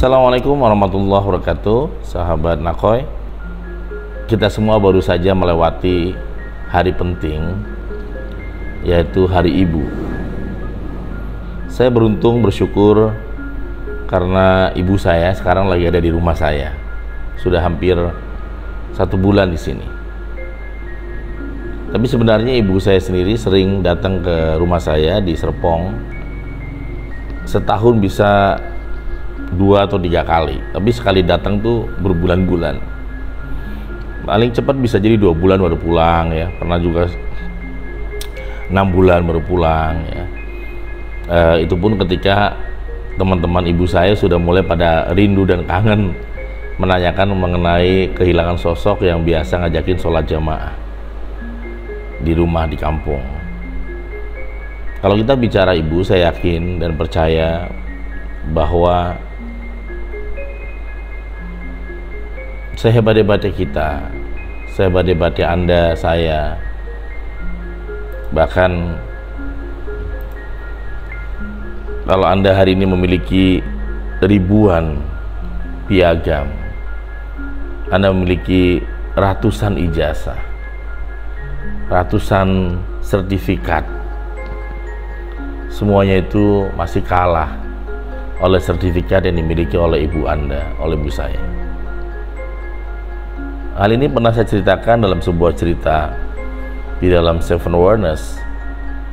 Assalamualaikum warahmatullahi wabarakatuh, sahabat Nakoy. Kita semua baru saja melewati hari penting, yaitu Hari Ibu. Saya beruntung bersyukur karena ibu saya sekarang lagi ada di rumah saya. Sudah hampir 1 bulan di sini. Tapi sebenarnya ibu saya sendiri sering datang ke rumah saya di Serpong. Setahun bisa 2 atau 3 kali, tapi sekali datang tuh berbulan-bulan. Paling cepat bisa jadi 2 bulan baru pulang ya. Pernah juga 6 bulan baru pulang ya. Itu pun ketika teman-teman ibu saya sudah mulai pada rindu dan kangen menanyakan mengenai kehilangan sosok yang biasa ngajakin sholat jamaah di rumah di kampung. Kalau kita bicara ibu, saya yakin dan percaya bahwa sehebat-hebatnya kita, sehebat-hebatnya Anda, saya, bahkan kalau Anda hari ini memiliki ribuan piagam, Anda memiliki ratusan ijazah, ratusan sertifikat, semuanya itu masih kalah oleh sertifikat yang dimiliki oleh ibu Anda, oleh ibu saya. Hal ini pernah saya ceritakan dalam sebuah cerita di dalam Seven Awareness,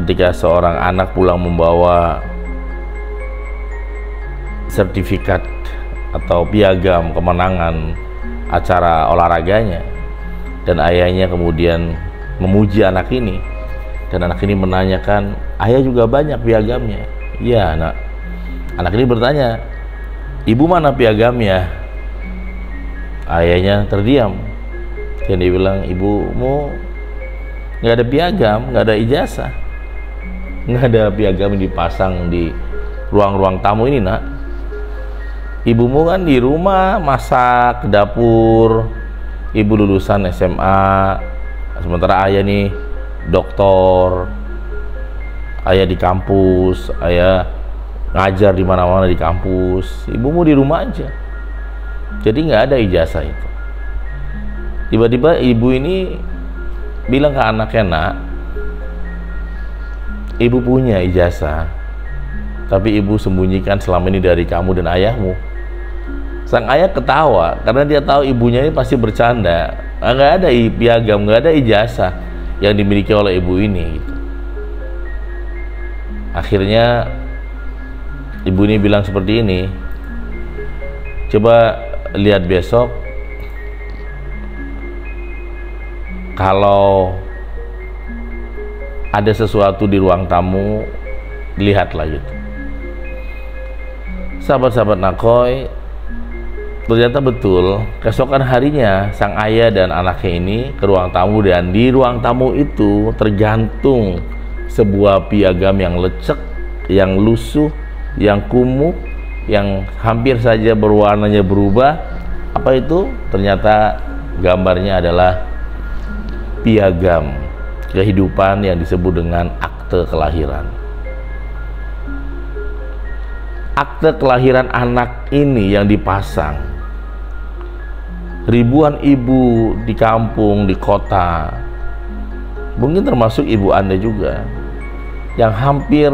ketika seorang anak pulang membawa sertifikat atau piagam kemenangan acara olahraganya, dan ayahnya kemudian memuji anak ini, dan anak ini menanyakan, ayah juga banyak piagamnya. Iya nak. Anak ini bertanya, ibu mana piagamnya? Ayahnya terdiam, dan dia bilang, ibumu nggak ada piagam, nggak ada ijazah, nggak ada piagam yang dipasang di ruang-ruang tamu ini nak. Ibumu kan di rumah masak, ke dapur, ibu lulusan SMA, sementara ayah nih doktor, ayah di kampus, ayah ngajar di mana-mana di kampus, ibumu di rumah aja. Jadi nggak ada ijazah itu. Tiba-tiba ibu ini bilang ke anaknya, nak, ibu punya ijazah, tapi ibu sembunyikan selama ini dari kamu dan ayahmu. Sang ayah ketawa karena dia tahu ibunya ini pasti bercanda. Nggak ada piagam, nggak ada ijazah yang dimiliki oleh ibu ini gitu. Akhirnya ibu ini bilang seperti ini, coba lihat besok kalau ada sesuatu di ruang tamu, lihatlah gitu. Sahabat-sahabat Nakoy, ternyata betul, keesokan harinya sang ayah dan anaknya ini ke ruang tamu, dan di ruang tamu itu tergantung sebuah piagam yang lecek, yang lusuh, yang kumuh, yang hampir saja berwarnanya berubah. Apa itu? Ternyata gambarnya adalah piagam kehidupan yang disebut dengan akte kelahiran. Akte kelahiran anak ini yang dipasang. Ribuan ibu di kampung, di kota, mungkin termasuk ibu Anda juga, yang hampir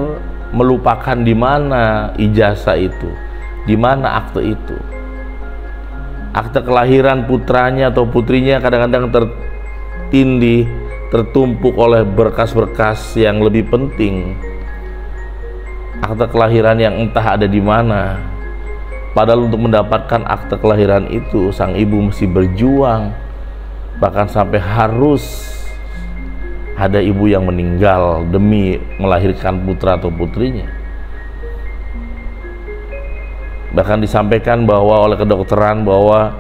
melupakan di mana ijazah itu, di mana akte itu. Akte kelahiran putranya atau putrinya kadang-kadang tertindih, tertumpuk oleh berkas-berkas yang lebih penting. Akte kelahiran yang entah ada di mana. Padahal untuk mendapatkan akte kelahiran itu, sang ibu mesti berjuang, bahkan sampai harus ada ibu yang meninggal demi melahirkan putra atau putrinya. Bahkan disampaikan bahwa oleh kedokteran bahwa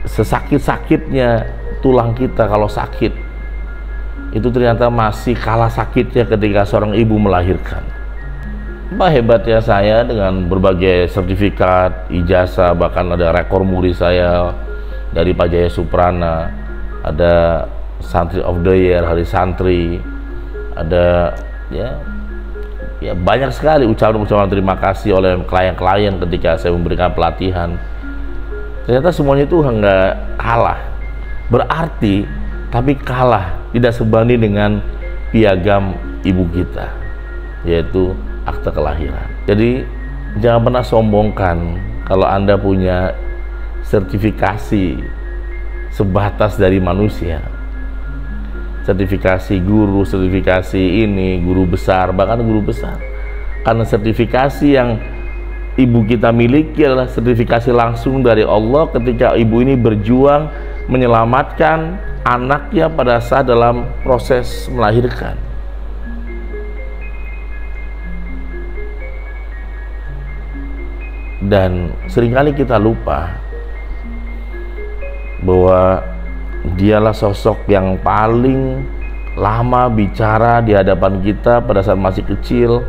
sesakit-sakitnya tulang kita kalau sakit, itu ternyata masih kalah sakitnya ketika seorang ibu melahirkan. Apa hebatnya saya dengan berbagai sertifikat, ijazah, bahkan ada rekor muri saya dari Pak Jaya Suprana, ada Santri of the Year, Hari Santri, ada ya Ya, banyak sekali ucapan-ucapan terima kasih oleh klien-klien ketika saya memberikan pelatihan. Ternyata semuanya itu nggak kalah. Berarti, tapi kalah, tidak sebanding dengan piagam ibu kita, yaitu akte kelahiran. Jadi, jangan pernah sombongkan kalau Anda punya sertifikasi sebatas dari manusia. Sertifikasi guru, sertifikasi ini, guru besar, bahkan guru besar. Karena sertifikasi yang ibu kita miliki adalah sertifikasi langsung dari Allah ketika ibu ini berjuang menyelamatkan anaknya pada saat dalam proses melahirkan. Dan seringkali kita lupa bahwa dialah sosok yang paling lama bicara di hadapan kita pada saat masih kecil.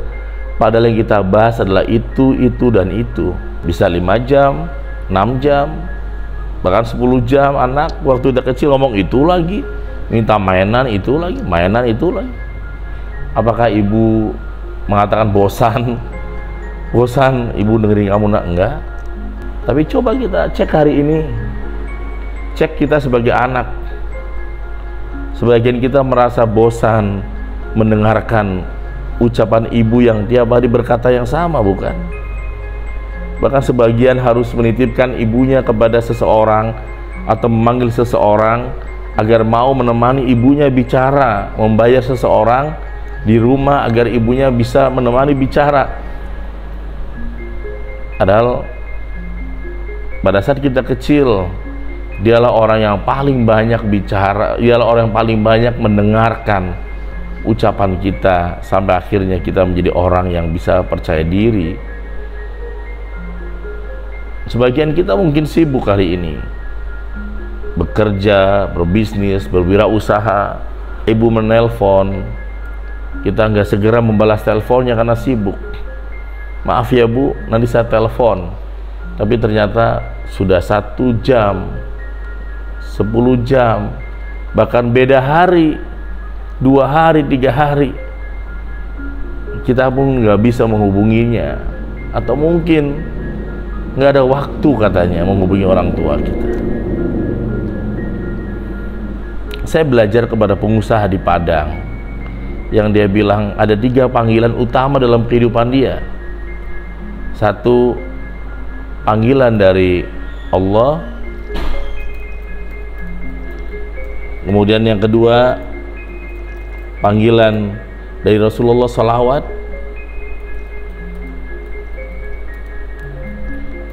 Padahal yang kita bahas adalah itu, dan itu. Bisa 5 jam, 6 jam, bahkan 10 jam. Anak waktu udah kecil ngomong itu lagi, minta mainan itu lagi, mainan itu lagi. Apakah ibu mengatakan bosan? Bosan ibu dengerin kamu? Nak, enggak. Tapi coba kita cek hari ini. Cek kita sebagai anak. Sebagian kita merasa bosan mendengarkan ucapan ibu yang tiap hari berkata yang sama, bukan? Bahkan sebagian harus menitipkan ibunya kepada seseorang atau memanggil seseorang agar mau menemani ibunya bicara, membayar seseorang di rumah agar ibunya bisa menemani bicara. Padahal pada saat kita kecil, dialah orang yang paling banyak bicara, dialah orang yang paling banyak mendengarkan ucapan kita sampai akhirnya kita menjadi orang yang bisa percaya diri. Sebagian kita mungkin sibuk hari ini, bekerja, berbisnis, berwirausaha. Ibu menelpon, kita nggak segera membalas teleponnya karena sibuk. Maaf ya Bu, nanti saya telepon. Tapi ternyata sudah 1 jam, 10 jam, bahkan beda hari, 2 hari, 3 hari, kita pun nggak bisa menghubunginya. Atau mungkin nggak ada waktu katanya menghubungi orang tua kita. Saya belajar kepada pengusaha di Padang yang dia bilang ada 3 panggilan utama dalam kehidupan dia. 1, panggilan dari Allah. Kemudian yang kedua, panggilan dari Rasulullah salawat.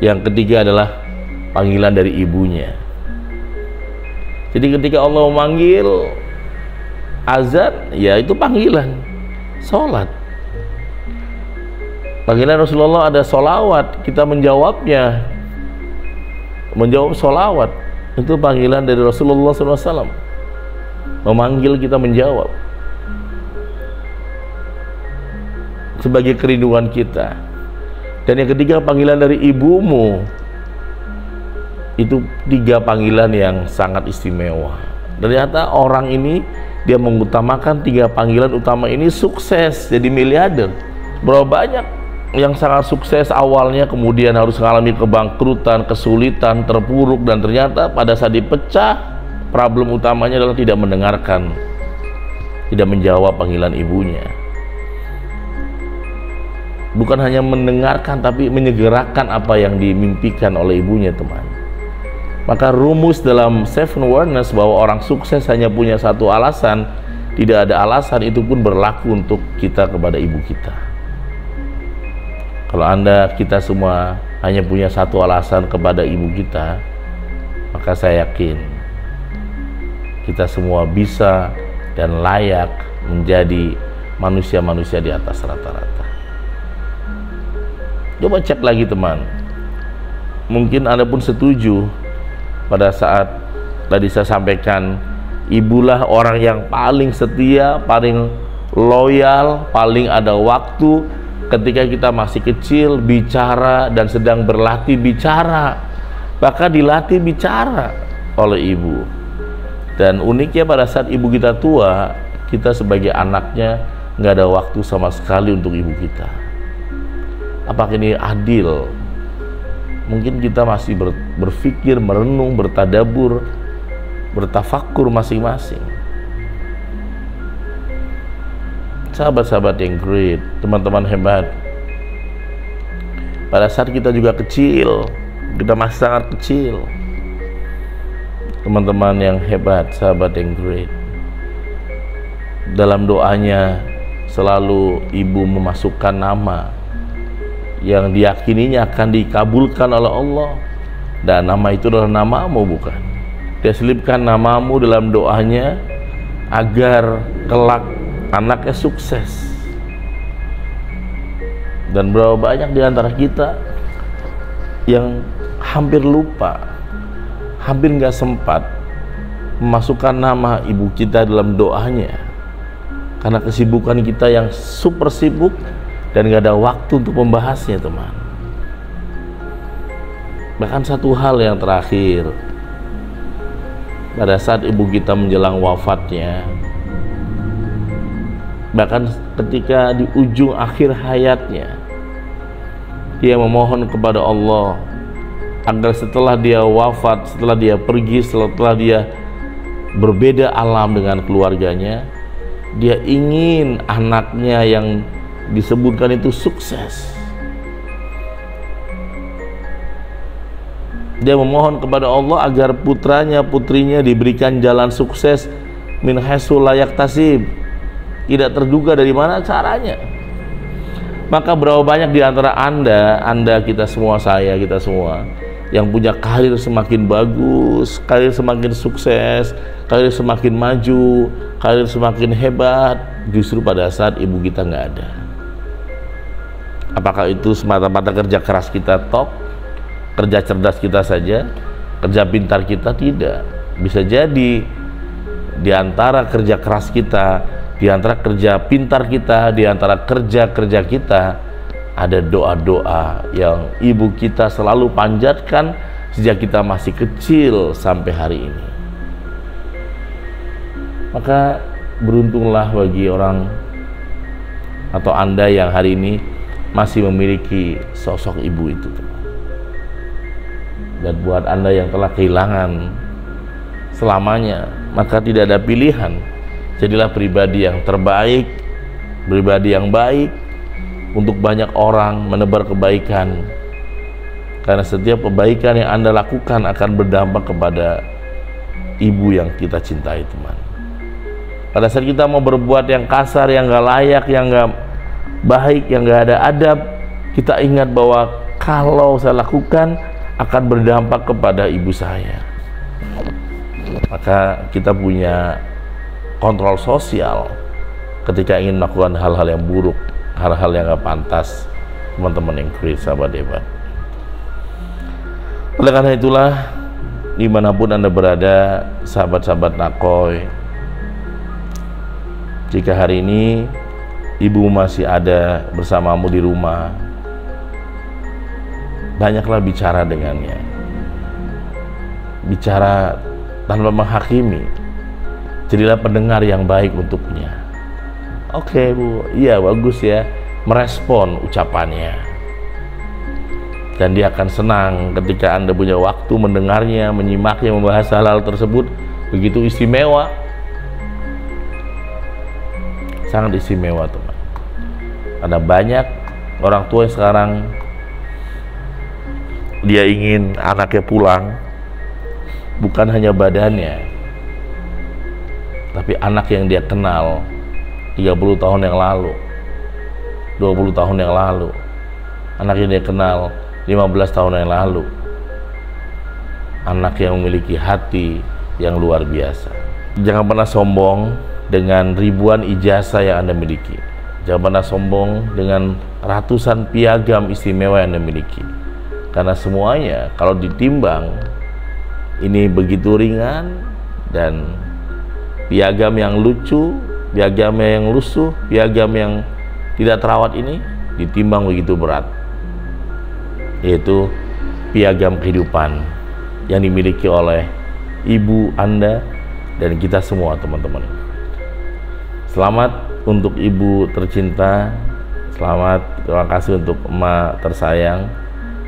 Yang ketiga adalah panggilan dari ibunya. Jadi ketika Allah memanggil azan, ya itu panggilan sholat. Panggilan Rasulullah ada sholawat, kita menjawabnya, menjawab sholawat. Itu panggilan dari Rasulullah SAW, memanggil kita menjawab sebagai kerinduan kita. Dan yang ketiga, panggilan dari ibumu. Itu 3 panggilan yang sangat istimewa. Ternyata orang ini dia mengutamakan 3 panggilan utama ini, sukses jadi miliarder. Berapa banyak yang sangat sukses awalnya kemudian harus mengalami kebangkrutan, kesulitan, terpuruk, dan ternyata pada saat dipecah, problem utamanya adalah tidak mendengarkan, tidak menjawab panggilan ibunya. Bukan hanya mendengarkan, tapi menyegerakan apa yang dimimpikan oleh ibunya, teman. Maka rumus dalam self-awareness bahwa orang sukses hanya punya 1 alasan, tidak ada alasan, itu pun berlaku untuk kita kepada ibu kita. Kalau kita semua hanya punya 1 alasan kepada ibu kita, maka saya yakin kita semua bisa dan layak menjadi manusia-manusia di atas rata-rata. Coba cek lagi, teman. Mungkin Anda pun setuju pada saat tadi saya sampaikan, ibulah orang yang paling setia, paling loyal, paling ada waktu ketika kita masih kecil bicara dan sedang berlatih bicara, bahkan dilatih bicara oleh ibu. Dan uniknya pada saat ibu kita tua, kita sebagai anaknya nggak ada waktu sama sekali untuk ibu kita. Apakah ini adil? Mungkin kita masih berpikir, merenung, bertadabur, bertafakur masing-masing. Sahabat-sahabat yang great, teman-teman hebat, pada saat kita juga kecil, kita masih sangat kecil, teman-teman yang hebat, sahabat yang great, dalam doanya selalu ibu memasukkan nama yang diyakininya akan dikabulkan oleh Allah, dan nama itu adalah namamu, bukan? Dia selipkan namamu dalam doanya agar kelak anaknya sukses. Dan berapa banyak di antara kita yang hampir lupa, hampir nggak sempat memasukkan nama ibu kita dalam doanya karena kesibukan kita yang super sibuk dan nggak ada waktu untuk membahasnya, teman. Bahkan satu hal yang terakhir, pada saat ibu kita menjelang wafatnya, bahkan ketika di ujung akhir hayatnya, dia memohon kepada Allah agar setelah dia wafat, setelah dia pergi, setelah dia berbeda alam dengan keluarganya, dia ingin anaknya yang disebutkan itu sukses. Dia memohon kepada Allah agar putranya, putrinya diberikan jalan sukses min haitsu la yahtasib, tidak terduga dari mana caranya. Maka berapa banyak di antara anda, kita semua, kita semua yang punya karir semakin bagus, karir semakin sukses, karir semakin maju, karir semakin hebat, justru pada saat ibu kita nggak ada. Apakah itu semata-mata kerja keras kita top, kerja cerdas kita saja, kerja pintar kita? Tidak. Bisa jadi di antara kerja keras kita, di antara kerja pintar kita, di antara kerja-kerja kita, ada doa-doa yang ibu kita selalu panjatkan sejak kita masih kecil sampai hari ini. Maka beruntunglah bagi orang atau anda yang hari ini masih memiliki sosok ibu itu. Dan buat anda yang telah kehilangan selamanya, maka tidak ada pilihan. Jadilah pribadi yang terbaik, pribadi yang baik untuk banyak orang, menebar kebaikan. Karena setiap kebaikan yang anda lakukan akan berdampak kepada ibu yang kita cintai, teman. Pada saat kita mau berbuat yang kasar, yang gak layak, yang gak baik, yang gak ada adab, kita ingat bahwa kalau saya lakukan akan berdampak kepada ibu saya. Maka kita punya kontrol sosial ketika ingin melakukan hal-hal yang buruk, hal-hal yang gak pantas, teman-teman yang great, sahabat hebat. Oleh karena itulah, dimanapun anda berada, sahabat-sahabat Nakoy, jika hari ini ibu masih ada bersamamu di rumah, banyaklah bicara dengannya, bicara tanpa menghakimi. Jadilah pendengar yang baik untuknya. Oke bu, iya bagus ya, merespon ucapannya, dan dia akan senang ketika anda punya waktu mendengarnya, menyimaknya, membahas hal-hal tersebut. Begitu istimewa, sangat istimewa, teman. Ada banyak orang tua yang sekarang dia ingin anaknya pulang, bukan hanya badannya, tapi anak yang dia kenal 30 tahun yang lalu, 20 tahun yang lalu, anak yang dia kenal 15 tahun yang lalu, anak yang memiliki hati yang luar biasa. Jangan pernah sombong dengan ribuan ijazah yang anda miliki. Jangan pernah sombong dengan ratusan piagam istimewa yang anda miliki. Karena semuanya kalau ditimbang, ini begitu ringan, dan piagam yang lucu, piagam yang lusuh, piagam yang tidak terawat ini ditimbang begitu berat, yaitu piagam kehidupan yang dimiliki oleh ibu anda dan kita semua, teman-teman. Selamat untuk ibu tercinta, selamat. Terima kasih untuk emak tersayang.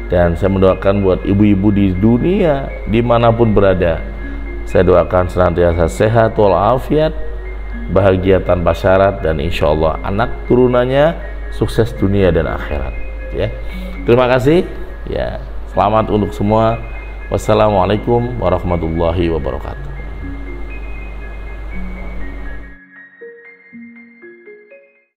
Dan saya mendoakan buat ibu-ibu di dunia dimanapun berada, saya doakan senantiasa sehat walafiat, bahagia tanpa syarat, dan insya Allah anak turunannya sukses dunia dan akhirat. Ya, terima kasih. Ya, selamat untuk semua. Wassalamualaikum warahmatullahi wabarakatuh.